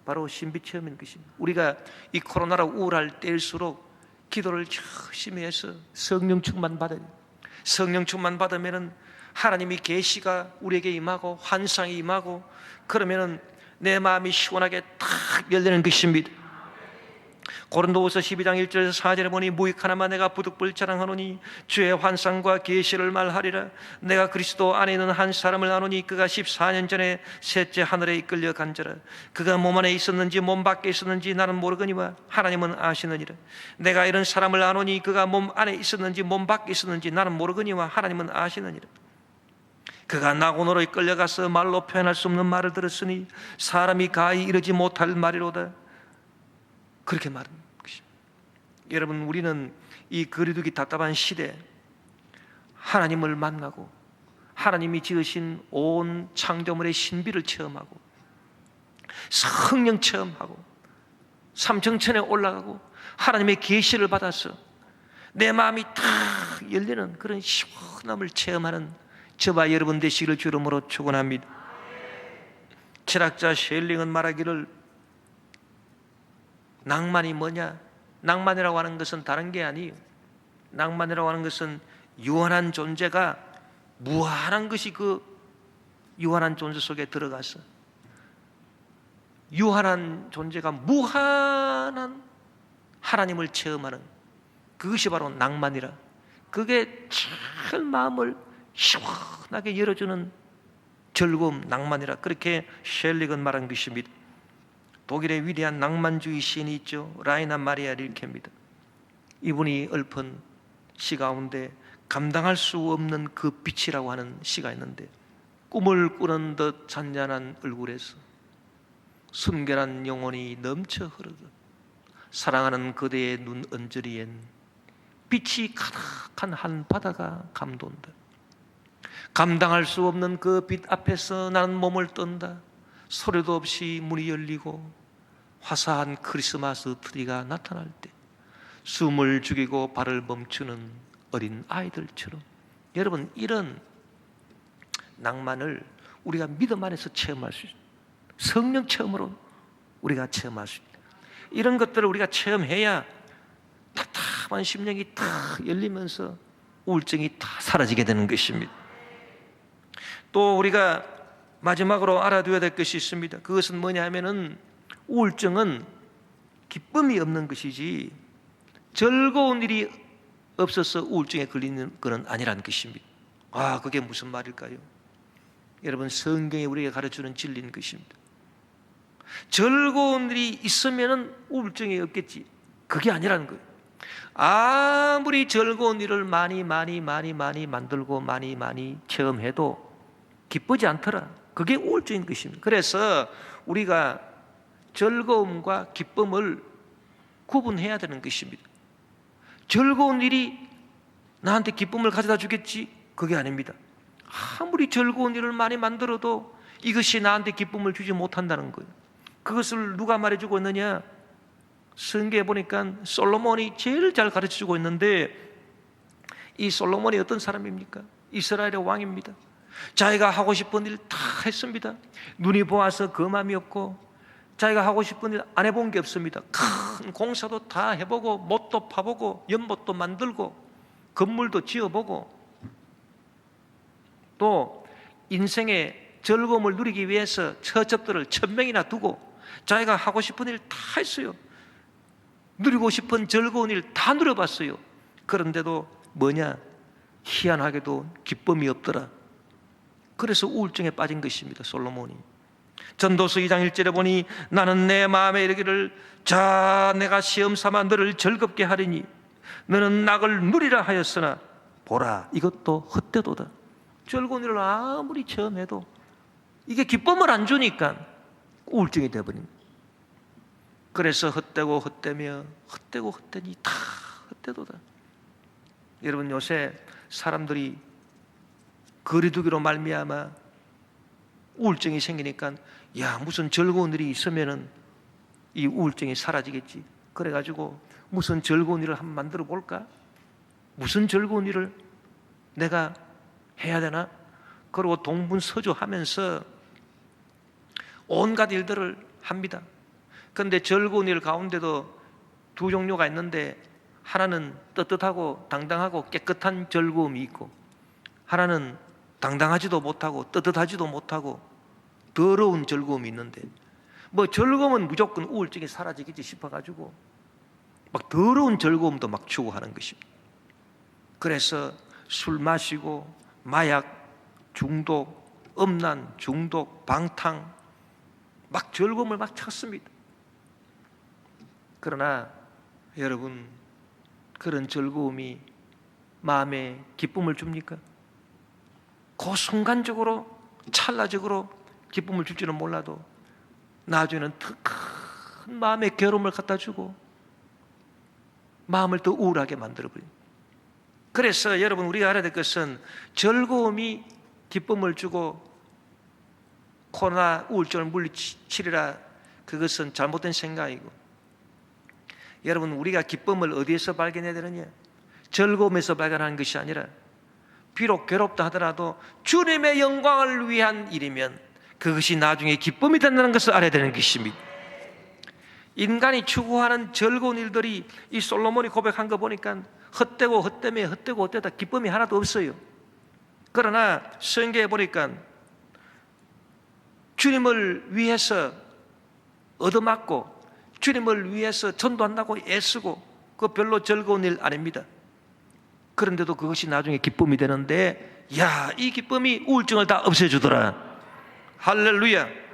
바로 신비 체험인 것입니다. 우리가 이 코로나로 우울할 때일수록 기도를 열심히 해서 성령 충만 받아야 돼요. 성령 충만 받으면은 하나님이 계시가 우리에게 임하고 환상이 임하고 그러면은 내 마음이 시원하게 탁 열리는 것입니다. 고린도후서 12장 1절에서 4절에 보니 무익 하나만 내가 부득불 자랑하노니 주의 환상과 계시를 말하리라. 내가 그리스도 안에 있는 한 사람을 아노니 그가 14년 전에 셋째 하늘에 이끌려 간저라. 그가 몸 안에 있었는지 몸 밖에 있었는지 나는 모르거니와 하나님은 아시느니라. 내가 이런 사람을 아노니 그가 몸 안에 있었는지 몸 밖에 있었는지 나는 모르거니와 하나님은 아시느니라. 그가 낙원으로 이끌려가서 말로 표현할 수 없는 말을 들었으니 사람이 가히 이르지 못할 말이로다. 그렇게 말하는 것입니다. 여러분, 우리는 이 거리두기 답답한 시대에 하나님을 만나고 하나님이 지으신 온 창조물의 신비를 체험하고 성령 체험하고 삼청천에 올라가고 하나님의 계시를 받아서 내 마음이 탁 열리는 그런 시원함을 체험하는 저와 여러분 되시기를 주 이름으로 축원합니다. 철학자 쉘링은 말하기를 낭만이 뭐냐? 낭만이라고 하는 것은 다른 게 아니에요. 낭만이라고 하는 것은 유한한 존재가 무한한 것이 그 유한한 존재 속에 들어가서 유한한 존재가 무한한 하나님을 체험하는 그것이 바로 낭만이라. 그게 참 마음을 시원하게 열어주는 즐거움, 낭만이라. 그렇게 쉘링은 말한 것입니다. 독일의 위대한 낭만주의 시인이 있죠. 라이나 마리아 릴케입니다. 이분이 읊은 시 가운데 감당할 수 없는 그 빛이라고 하는 시가 있는데, 꿈을 꾸는 듯 잔잔한 얼굴에서 순결한 영혼이 넘쳐 흐르듯 사랑하는 그대의 눈 언저리엔 빛이 가득한 한 바다가 감돈다. 감당할 수 없는 그 빛 앞에서 나는 몸을 떤다. 소리도 없이 문이 열리고 화사한 크리스마스 트리가 나타날 때 숨을 죽이고 발을 멈추는 어린 아이들처럼, 여러분, 이런 낭만을 우리가 믿음 안에서 체험할 수 있어요. 성령 체험으로 우리가 체험할 수 있어요. 이런 것들을 우리가 체험해야 답답한 심령이 탁 열리면서 우울증이 다 사라지게 되는 것입니다. 또 우리가 마지막으로 알아둬야 될 것이 있습니다. 그것은 뭐냐 하면은, 우울증은 기쁨이 없는 것이지 즐거운 일이 없어서 우울증에 걸리는 것은 아니라는 것입니다. 그게 무슨 말일까요? 여러분, 성경이 우리에게 가르쳐주는 진리인 것입니다. 즐거운 일이 있으면 우울증이 없겠지, 그게 아니라는 거예요. 아무리 즐거운 일을 많이 만들고 많이 체험해도 기쁘지 않더라, 그게 우울증인 것입니다. 그래서 우리가 즐거움과 기쁨을 구분해야 되는 것입니다. 즐거운 일이 나한테 기쁨을 가져다 주겠지, 그게 아닙니다. 아무리 즐거운 일을 많이 만들어도 이것이 나한테 기쁨을 주지 못한다는 거예요. 그것을 누가 말해주고 있느냐? 성경에 보니까 솔로몬이 제일 잘 가르쳐주고 있는데, 이 솔로몬이 어떤 사람입니까? 이스라엘의 왕입니다. 자기가 하고 싶은 일 다 했습니다. 눈이 보아서 금함이 없고 자기가 하고 싶은 일 안 해본 게 없습니다. 큰 공사도 다 해보고 못도 파보고 연못도 만들고 건물도 지어보고, 또 인생의 즐거움을 누리기 위해서 처첩들을 1000명이나 두고 자기가 하고 싶은 일 다 했어요. 누리고 싶은 즐거운 일 다 누려봤어요. 그런데도 뭐냐? 희한하게도 기쁨이 없더라. 그래서 우울증에 빠진 것입니다, 솔로몬이. 전도서 2장 1절에 보니 나는 내 마음에 이르기를, 자, 내가 시험 삼아 너를 즐겁게 하리니 너는 낙을 누리라 하였으나 보라, 이것도 헛되도다. 즐거운 일을 아무리 체험해도 이게 기쁨을 안 주니까 우울증이 되어버립니다. 그래서 헛되고 헛되며 헛되고 헛되니 다 헛되도다. 여러분, 요새 사람들이 거리두기로 말미암아 우울증이 생기니까, 무슨 즐거운 일이 있으면은 이 우울증이 사라지겠지, 그래가지고 무슨 즐거운 일을 한번 만들어 볼까? 무슨 즐거운 일을 내가 해야 되나? 그리고 동분서주하면서 온갖 일들을 합니다. 그런데 즐거운 일 가운데도 두 종류가 있는데, 하나는 떳떳하고 당당하고 깨끗한 즐거움이 있고, 하나는 당당하지도 못하고 떳떳하지도 못하고 더러운 즐거움이 있는데, 즐거움은 무조건 우울증이 사라지겠지 싶어가지고 막 더러운 즐거움도 막 추구하는 것입니다. 그래서 술 마시고 마약 중독, 음란 중독, 방탕, 막 즐거움을 막 찾습니다. 그러나 여러분, 그런 즐거움이 마음에 기쁨을 줍니까? 그 순간적으로 찰나적으로 기쁨을 줄지는 몰라도 나중에는 더 큰 마음의 괴로움을 갖다 주고 마음을 더 우울하게 만들어버립니다. 그래서 여러분, 우리가 알아야 될 것은, 즐거움이 기쁨을 주고 코로나 우울증을 물리치리라, 그것은 잘못된 생각이고, 여러분, 우리가 기쁨을 어디에서 발견해야 되느냐? 즐거움에서 발견하는 것이 아니라, 비록 괴롭다 하더라도 주님의 영광을 위한 일이면 그것이 나중에 기쁨이 된다는 것을 알아야 되는 것입니다. 인간이 추구하는 즐거운 일들이, 이 솔로몬이 고백한 거 보니까 헛되고 헛되며 헛되고 헛되다, 기쁨이 하나도 없어요. 그러나 성경에 보니까 주님을 위해서 얻어맞고 주님을 위해서 전도한다고 애쓰고, 그거 별로 즐거운 일 아닙니다. 그런데도 그것이 나중에 기쁨이 되는데, 이 기쁨이 우울증을 다 없애주더라. 할렐루야.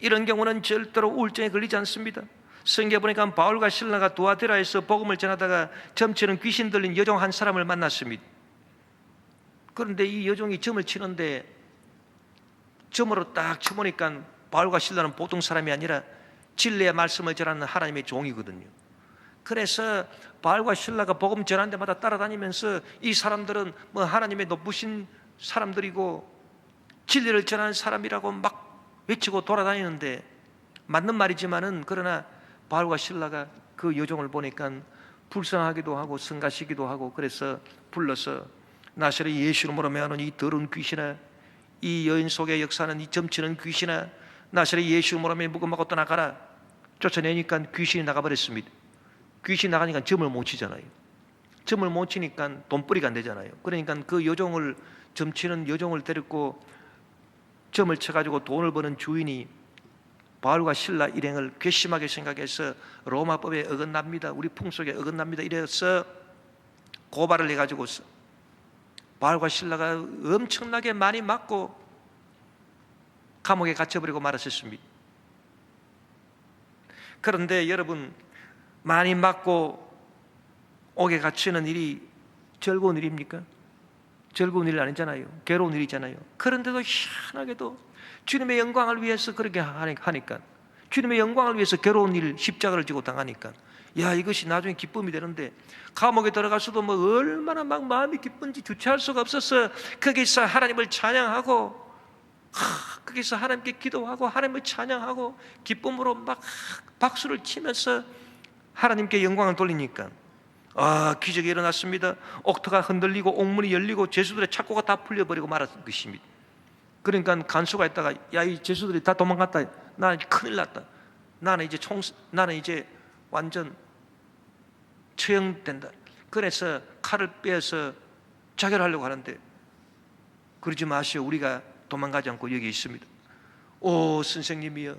이런 경우는 절대로 우울증에 걸리지 않습니다. 성경에 보니까 바울과 실라가 두아디라에서 복음을 전하다가 점치는 귀신 들린 여종 한 사람을 만났습니다. 그런데 이 여종이 점을 치는데 점으로 딱 쳐보니까 바울과 실라는 보통 사람이 아니라 진리의 말씀을 전하는 하나님의 종이거든요. 그래서 바울과 실라가 복음 전하는 데마다 따라다니면서 이 사람들은 뭐 하나님의 높으신 사람들이고 진리를 전하는 사람이라고 막 외치고 돌아다니는데, 맞는 말이지만은 그러나 바울과 실라가 그 여종을 보니까 불쌍하기도 하고 성가시기도 하고, 그래서 불러서 나사렛 예수 이름으로 명하는 이 더러운 귀신아, 이 여인 속에 역사하는 이 점치는 귀신아, 나사렛 예수 이름으로 묵음하고 떠나가라. 쫓아내니까 귀신이 나가버렸습니다. 귀신이 나가니까 점을 못 치잖아요. 점을 못 치니까 돈벌이가 안 되잖아요. 그러니까 그 여종을, 점치는 여종을 데리고 점을 쳐가지고 돈을 버는 주인이 바울과 실라 일행을 괘씸하게 생각해서 로마법에 어긋납니다, 우리 풍속에 어긋납니다, 이래서 고발을 해가지고 바울과 실라가 엄청나게 많이 맞고 감옥에 갇혀버리고 말았었습니다. 그런데 여러분, 많이 맞고 옥에 갇히는 일이 즐거운 일입니까? 즐거운 일 아니잖아요. 괴로운 일이잖아요. 그런데도 희한하게도 주님의 영광을 위해서 그렇게 하니까, 주님의 영광을 위해서 괴로운 일, 십자가를 지고 당하니까, 야, 이것이 나중에 기쁨이 되는데, 감옥에 들어가서도 뭐 얼마나 막 마음이 기쁜지 주체할 수가 없어서 거기서 하나님을 찬양하고, 거기서 하나님께 기도하고 하나님을 찬양하고 기쁨으로 막 박수를 치면서 하나님께 영광을 돌리니까 기적이 일어났습니다. 옥토가 흔들리고 옥문이 열리고 죄수들의 착고가 다 풀려버리고 말았던 것입니다. 그러니까 간수가 있다가, 야, 이 죄수들이 다 도망갔다, 나 큰일 났다, 나는 이제 완전 처형된다. 그래서 칼을 빼서 자결하려고 하는데, 그러지 마시오, 우리가 도망가지 않고 여기 있습니다. 오 선생님이여,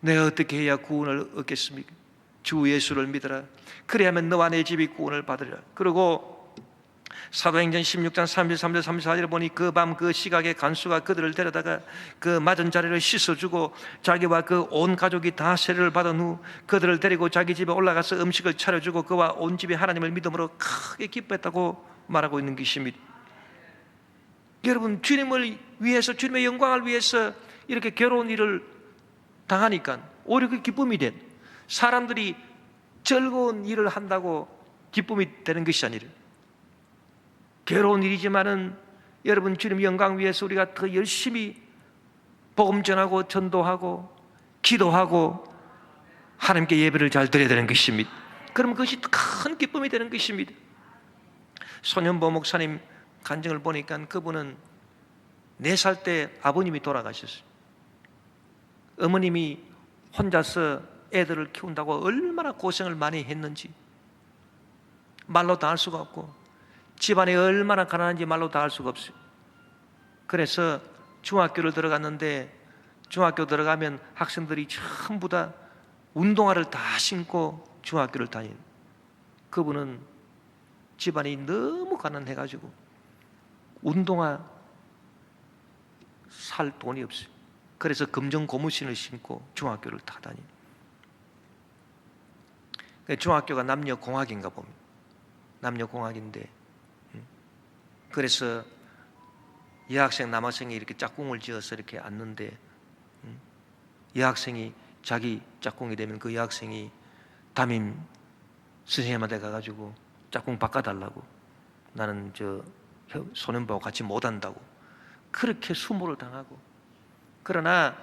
내가 어떻게 해야 구원을 얻겠습니까? 주 예수를 믿어라. 그래야만 너와 내 집이 구원을 받으리라. 그리고 사도행전 16장 33절 34절에 보니 그 밤 그 시각에 간수가 그들을 데려다가 그 맞은 자리를 씻어주고 자기와 그 온 가족이 다 세례를 받은 후 그들을 데리고 자기 집에 올라가서 음식을 차려주고 그와 온 집이 하나님을 믿음으로 크게 기뻐했다고 말하고 있는 것입니다. 여러분, 주님을 위해서, 주님의 영광을 위해서 이렇게 괴로운 일을 당하니까 오히려 그 기쁨이 된, 사람들이 즐거운 일을 한다고 기쁨이 되는 것이 아니라 괴로운 일이지만은, 여러분, 주님의 영광 위해서 우리가 더 열심히 복음 전하고 전도하고 기도하고 하나님께 예배를 잘 드려야 되는 것입니다. 그러면 그것이 큰 기쁨이 되는 것입니다. 손현보 목사님 간증을 보니까 그분은 4살 때 아버님이 돌아가셨어요. 어머님이 혼자서 애들을 키운다고 얼마나 고생을 많이 했는지 말로 다 할 수가 없고, 집안이 얼마나 가난한지 말로 다 할 수가 없어요. 그래서 중학교를 들어갔는데, 중학교 들어가면 학생들이 전부 다 운동화를 다 신고 중학교를 다니는, 그분은 집안이 너무 가난해가지고 운동화 살 돈이 없어요. 그래서 금정 고무신을 신고 중학교를 다 다니는. 중학교가 남녀공학인가 봅니다. 남녀공학인데, 그래서 여학생 남학생이 이렇게 짝꿍을 지어서 이렇게 앉는데, 여학생이 자기 짝꿍이 되면 그 여학생이 담임 선생님한테 가가지고 짝꿍 바꿔달라고, 나는 저 소년보고 같이 못한다고 그렇게 수모를 당하고. 그러나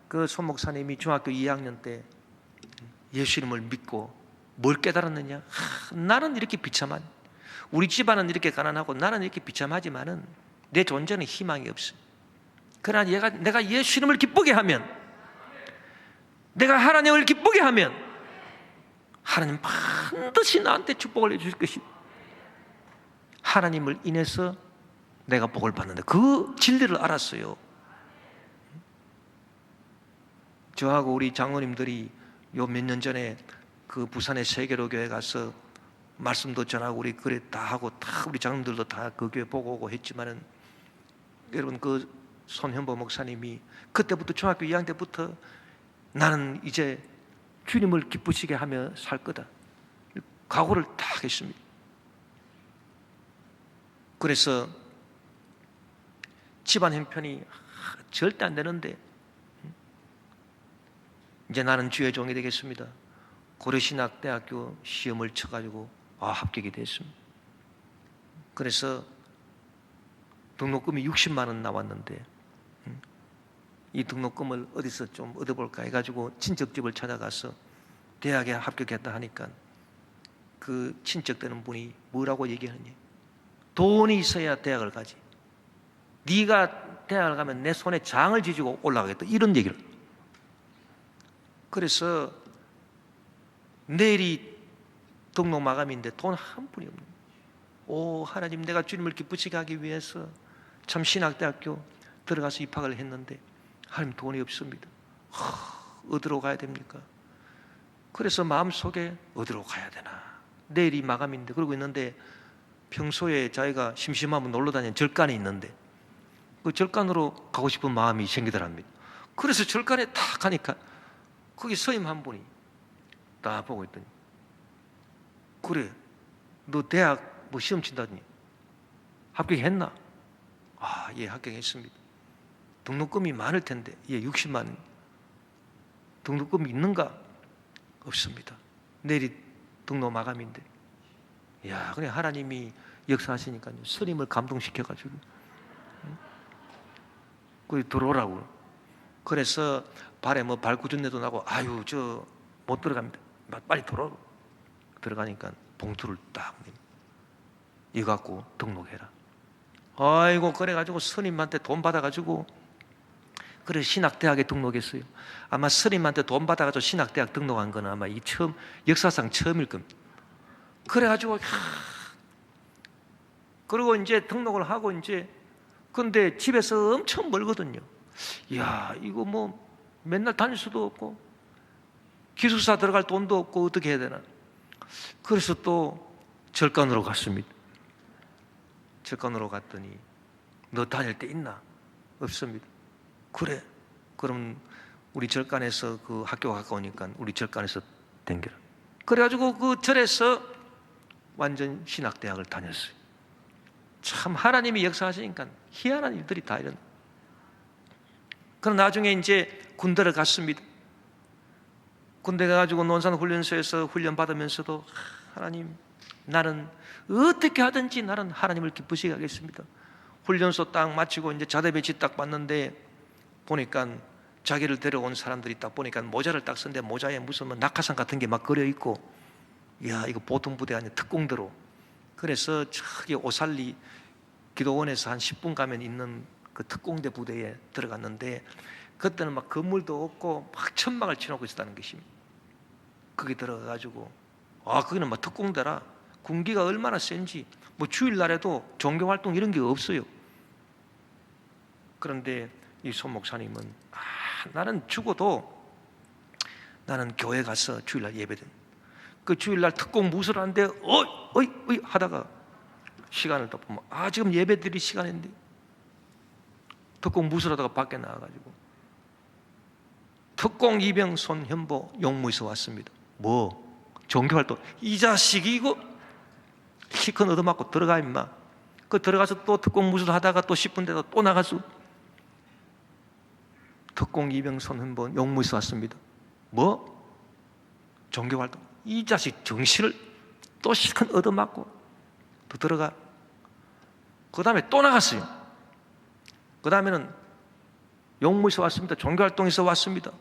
그 손 목사님이 중학교 2학년 때 예수님을 믿고 뭘 깨달았느냐? 나는 이렇게 비참한, 우리 집안은 이렇게 가난하고 나는 이렇게 비참하지만은 내 존재는 희망이 없어. 그러나 내가 예수님을 기쁘게 하면, 내가 하나님을 기쁘게 하면 하나님 반드시 나한테 축복을 해주실 것이다. 하나님을 인해서 내가 복을 받는다. 그 진리를 알았어요. 저하고 우리 장로님들이 요 몇 년 전에 그 부산의 세계로 교회 가서 말씀도 전하고 우리 그래 다 하고, 다 우리 장로님들도 다 그 교회 보고 오고 했지만은, 여러분, 그 손현보 목사님이 그때부터 중학교 2학년 때부터 나는 이제 주님을 기쁘시게 하며 살 거다. 각오를 딱 했습니다. 그래서 집안 형편이 절대 안 되는데 이제 나는 주의 종이 되겠습니다. 고려신학대학교 시험을 쳐가지고 합격이 됐습니다. 그래서 등록금이 60만 원 나왔는데 이 등록금을 어디서 좀 얻어볼까 해가지고 친척집을 찾아가서 대학에 합격했다 하니까 그 친척되는 분이 뭐라고 얘기하느냐, 돈이 있어야 대학을 가지, 네가 대학을 가면 내 손에 장을 지지고 올라가겠다, 이런 얘기를. 그래서 내일이 등록 마감인데 돈 한 푼이 없는 거예요. 오 하나님, 내가 주님을 기쁘시게 하기 위해서 참 신학대학교 들어가서 입학을 했는데 하나님 돈이 없습니다. 어디로 가야 됩니까? 그래서 마음속에 어디로 가야 되나, 내일이 마감인데 그러고 있는데 평소에 자기가 심심하면 놀러 다니는 절간이 있는데 그 절간으로 가고 싶은 마음이 생기더랍니다. 그래서 절간에 딱 가니까 거기 스님 한 분이 딱 보고 있더니, 그래 너 대학 뭐 시험 친다더니 합격했나? 예 합격했습니다. 등록금이 많을 텐데. 예 60만 원. 등록금이 있는가? 없습니다. 내일이 등록 마감인데. 야, 그래 하나님이 역사하시니까요, 스님을 감동시켜가지고 거기 들어오라고. 그래서 발에 뭐 발구준내도 나고 아유 저 못 들어갑니다. 빨리 들어오라고. 들어가니까 봉투를 딱 이거 갖고 등록해라. 아이고 그래가지고 스님한테 돈 받아가지고 그래 신학대학에 등록했어요. 아마 스님한테 돈 받아가지고 신학대학 등록한 거는 아마 이 처음, 역사상 처음일 겁니다. 그래가지고 그리고 이제 등록을 하고 이제, 근데 집에서 엄청 멀거든요. 이야 이거 뭐 맨날 다닐 수도 없고 기숙사 들어갈 돈도 없고 어떻게 해야 되나. 그래서 또 절간으로 갔습니다. 절간으로 갔더니 너 다닐 때 있나? 없습니다. 그래 그럼 우리 절간에서 그 학교가 가까우니까 우리 절간에서 댕겨라. 그래가지고 그 절에서 완전 신학대학을 다녔어요. 참 하나님이 역사하시니까 희한한 일들이 다 이런. 그럼 나중에 이제 군대를 갔습니다. 군대 가가지고 논산훈련소에서 훈련 받으면서도 하나님, 나는 어떻게 하든지 나는 하나님을 기쁘시게 하겠습니다. 훈련소 딱 마치고 이제 자대 배치 딱 봤는데 보니까 자기를 데려온 사람들이 딱 보니까 모자를 딱 썼는데 모자에 무슨 뭐 낙하산 같은 게 막 걸려 있고, 이야 이거 보통 부대 아니야, 특공대로. 그래서 저기 오살리 기도원에서 한 10분 가면 있는 그 특공대 부대에 들어갔는데 그때는 막 건물도 없고 막 천막을 치놓고 있었다는 것입니다. 거기 들어가가지고 거기는 막 특공대라 군기가 얼마나 센지 뭐 주일날에도 종교활동 이런 게 없어요. 그런데 이 손 목사님은 나는 죽어도 나는 교회 가서 주일날 예배든, 그 주일날 특공 무술 하는데 어이 하다가 시간을 또 보면 지금 예배 드릴 시간인데 특공 무술하다가 밖에 나와가지고 특공 이병 손현보 용무에서 왔습니다. 뭐 종교활동. 이 자식이 이거 시큰 얻어맞고 들어가 임마. 그 들어가서 또 특공 무술 하다가 또 10분 되다 또 나가서 특공 이병 손현보 용무에서 왔습니다. 뭐 종교활동. 이 자식 정신을 또 시큰 얻어맞고 또 들어가. 그 다음에 또 나갔어요. 그 다음에는 용무에서 왔습니다. 종교활동에서 왔습니다.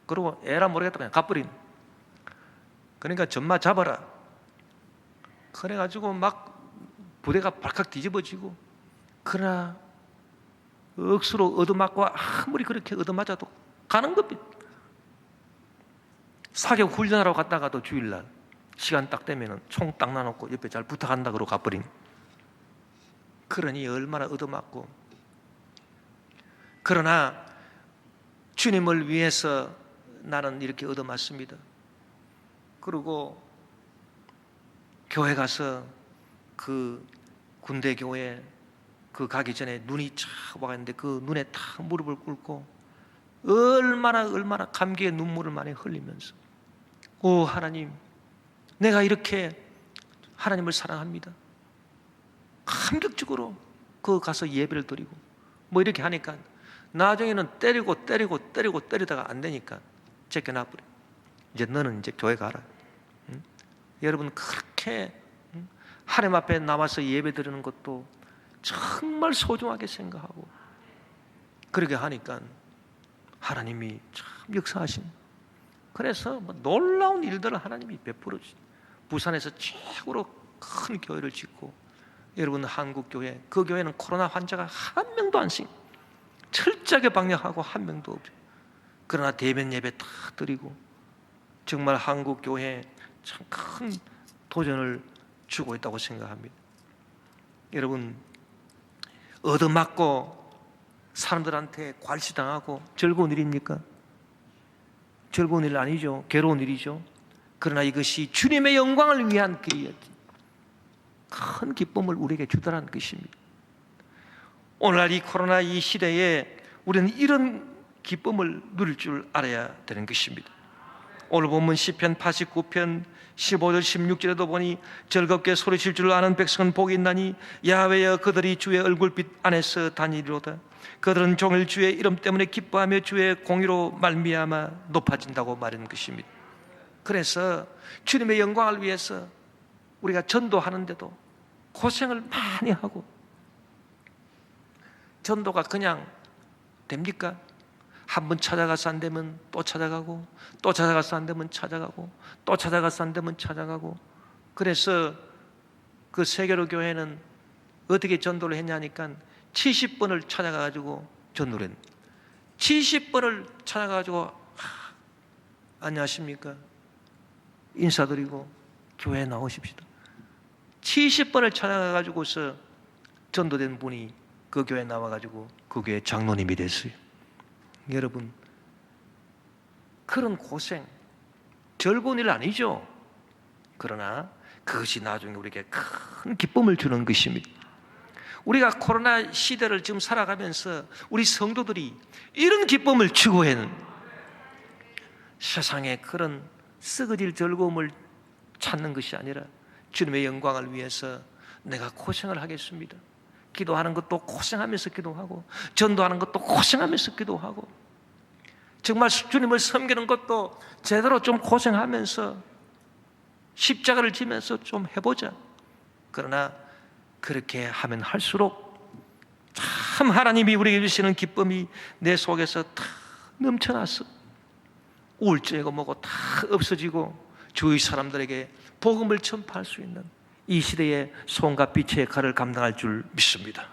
그리고 에라 모르겠다 그냥 가버린. 그러니까 전마 잡아라. 그래가지고 막 부대가 발칵 뒤집어지고, 그러나 억수로 얻어맞고 아무리 그렇게 얻어맞아도 가는 겁니다. 사격 훈련하러 갔다가도 주일날 시간 딱 되면은 총 딱 놔놓고 옆에 잘 부탁한다 그러고 가버린. 그러니 얼마나 얻어맞고. 그러나 주님을 위해서 나는 이렇게 얻어맞습니다. 그리고 교회 가서 그 군대 교회 그 가기 전에 눈이 쫙 와갔는데 그 눈에 탁 무릎을 꿇고 얼마나 감기의 눈물을 많이 흘리면서 오 하나님, 내가 이렇게 하나님을 사랑합니다. 감격적으로 그 가서 예배를 드리고 뭐 이렇게 하니까 나중에는 때리다가 안 되니까 제껴놔버려. 이제 너는 이제 교회 가라. 응? 여러분 그렇게 하나님 앞에 나와서 예배 드리는 것도 정말 소중하게 생각하고 그렇게 하니까 하나님이 참 역사하신. 그래서 뭐 놀라운 일들을 하나님이 베풀어 주신. 부산에서 최고로 큰 교회를 짓고, 여러분 한국 교회, 그 교회는 코로나 환자가 한 명도 안 생, 철저하게 방역하고 한 명도 없죠. 그러나 대면 예배 다 드리고 정말 한국 교회에 참 큰 도전을 주고 있다고 생각합니다. 여러분 얻어맞고 사람들한테 괄시당하고 즐거운 일입니까? 즐거운 일 아니죠. 괴로운 일이죠. 그러나 이것이 주님의 영광을 위한 길이었지. 큰 기쁨을 우리에게 주더라는 것입니다. 오늘날 이 코로나 이 시대에 우리는 이런 기쁨을 누릴 줄 알아야 되는 것입니다. 오늘 본문 시편 89편 15절 16절에도 보니 즐겁게 소리칠 줄 아는 백성은 복이 있나니 야훼여 그들이 주의 얼굴빛 안에서 다니리로다. 그들은 종일 주의 이름 때문에 기뻐하며 주의 공의로 말미암아 높아진다고 말하는 것입니다. 그래서 주님의 영광을 위해서 우리가 전도하는데도 고생을 많이 하고, 전도가 그냥 됩니까? 한 번 찾아가서 안 되면 또 찾아가고, 또 찾아가서 안 되면 찾아가고, 또 찾아가서 안 되면 찾아가고. 그래서 그 세계로 교회는 어떻게 전도를 했냐니까 70번을 찾아가가지고 전도를 했는데, 70번을 찾아가가지고 안녕하십니까 인사드리고 교회에 나오십시다. 70번을 찾아가가지고서 전도된 분이 그 교회에 나와가지고 그 교회 장로님이 됐어요. 여러분 그런 고생 즐거운 일 아니죠. 그러나 그것이 나중에 우리에게 큰 기쁨을 주는 것입니다. 우리가 코로나 시대를 지금 살아가면서 우리 성도들이 이런 기쁨을 추구하는, 세상에 그런 썩어질 즐거움을 찾는 것이 아니라 주님의 영광을 위해서 내가 고생을 하겠습니다. 기도하는 것도 고생하면서 기도하고, 전도하는 것도 고생하면서 기도하고, 정말 주님을 섬기는 것도 제대로 좀 고생하면서 십자가를 지면서 좀 해보자. 그러나 그렇게 하면 할수록 참 하나님이 우리에게 주시는 기쁨이 내 속에서 다 넘쳐났어. 우울증이고 뭐고 다 없어지고 주위 사람들에게 복음을 전파할 수 있는 이 시대의 소음과 빛의 역할을 감당할 줄 믿습니다.